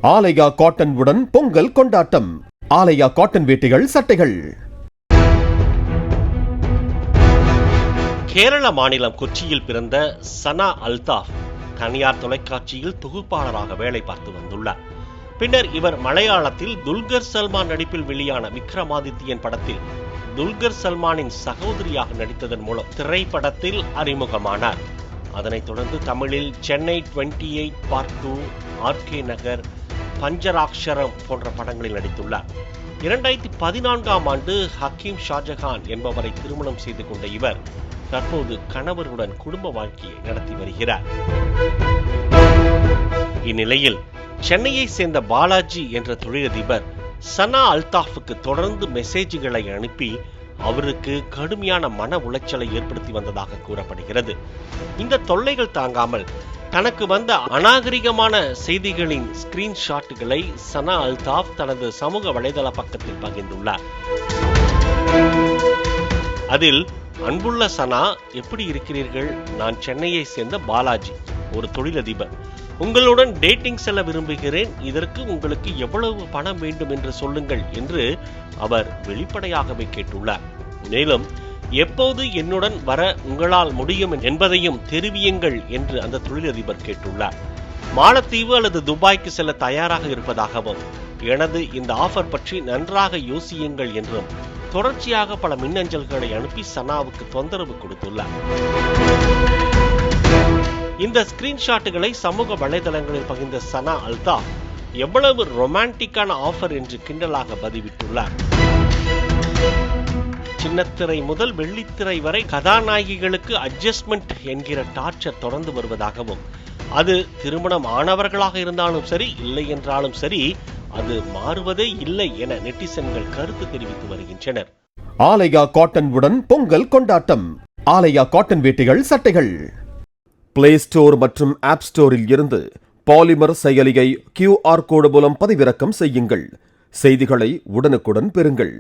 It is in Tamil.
ஆலயா காட்டன் உடன் பொங்கல் கொண்டாட்டம். ஆலயா காட்டன் வேட்டிகள், சட்டைகள். கேரள மாநிலம் கொச்சியில் பிறந்த சனா அல்தாஃப் தனியார் தொலைக்காட்சியில் தொகுப்பாளராக வேலை பார்த்து வந்துள்ளார். பின்னர் இவர் மலையாளத்தில் துல்கர் சல்மான் நடிப்பில் வெளியான விக்ரமாதித்யன் படத்தில் துல்கர் சல்மானின் சகோதரியாக நடித்ததன் மூலம் திரைப்படத்தில் அறிமுகமானார். அதனைத் தொடர்ந்து தமிழில் சென்னை 28 Part 2, ஆர்கே நகர், பஞ்சராக்ஷரம் போன்ற படங்களில் நடித்துள்ளார். 2014ஆம் ஆண்டு ஹக்கீம் ஷாஜகான் என்பவரை திருமணம் செய்து கொண்ட இவர் தற்போது கணவருடன் குடும்ப வாழ்க்கையை நடத்தி வருகிறார். இந்நிலையில் சென்னையை சேர்ந்த பாலாஜி என்ற தொழிலதிபர் சனா அல்தாஃபுக்கு தொடர்ந்து மெசேஜ்களை அனுப்பி அவருக்கு கடுமையான மன உளைச்சலை ஏற்படுத்தி வந்ததாக கூறப்படுகிறது. இந்த தொல்லைகள் தாங்காமல் தனக்கு வந்த அநாகரிகமான செய்திகளின் ஸ்கிரீன்ஷாட்டுகளை சனா அல்தாஃப் தனது சமூக வலைதள பக்கத்தில் பகிர்ந்துள்ளார். அதில், அன்புள்ள சனா, எப்படி இருக்கிறீர்கள்? நான் சென்னையை சேர்ந்த பாலாஜி, ஒரு தொழிலதிபர். உங்களுடன் டேட்டிங் செல்ல விரும்புகிறேன். இதற்கு உங்களுக்கு எவ்வளவு பணம் வேண்டும் என்று சொல்லுங்கள் என்று அவர் வெளிப்படையாகவே கேட்டுள்ளார். மேலும், எப்போது என்னுடன் வர உங்களால் முடியும் என்பதையும் தெரிவியுங்கள் என்று அந்த தொழிலதிபர் கேட்டுள்ளார். மாலத்தீவு அல்லது துபாய்க்கு செல்ல தயாராக இருப்பதாகவும், எனது இந்த ஆஃபர் பற்றி நன்றாக யோசியுங்கள் என்றும் தொடர்ச்சியாக பல மின்னஞ்சல்களை அனுப்பி சனாவுக்கு தொந்தரவு கொடுத்துள்ளார். இந்த ஸ்கிரீன்ஷாட்டுகளை சமூக வலைதளங்களில் பகிர்ந்த சனா அல்தாஃப் எவ்வளவு ரொமான்டிக்கான ஆஃபர் என்று கிண்டலாக பதிவிட்டுள்ளார். சின்னத்திரை முதல் வெள்ளித்திரை வரை கதாநாயகிகளுக்கு அட்ஜஸ்ட்மெண்ட் என்கிற டார்ச்சர் தொடர்ந்து வருவதாகவும், அது திருமணம் ஆனவர்களாக இருந்தாலும் சரி, இல்லை என்றாலும் சரி, அது மாறுவதே இல்லை என நெட்டிசன்கள் கருத்து தெரிவித்து வருகின்றனர். ஆலயா காட்டன் உடன் பொங்கல் கொண்டாட்டம். ஆலயா காட்டன் வேட்டிகள், சட்டைகள். பிளே ஸ்டோர் மற்றும் ஆப் ஸ்டோரில் இருந்து பாலிமர் செயலியை QR கோடு மூலம் பதிவிறக்கம் செய்யுங்கள். செய்திகளை உடனுக்குடன் பெறுங்கள்.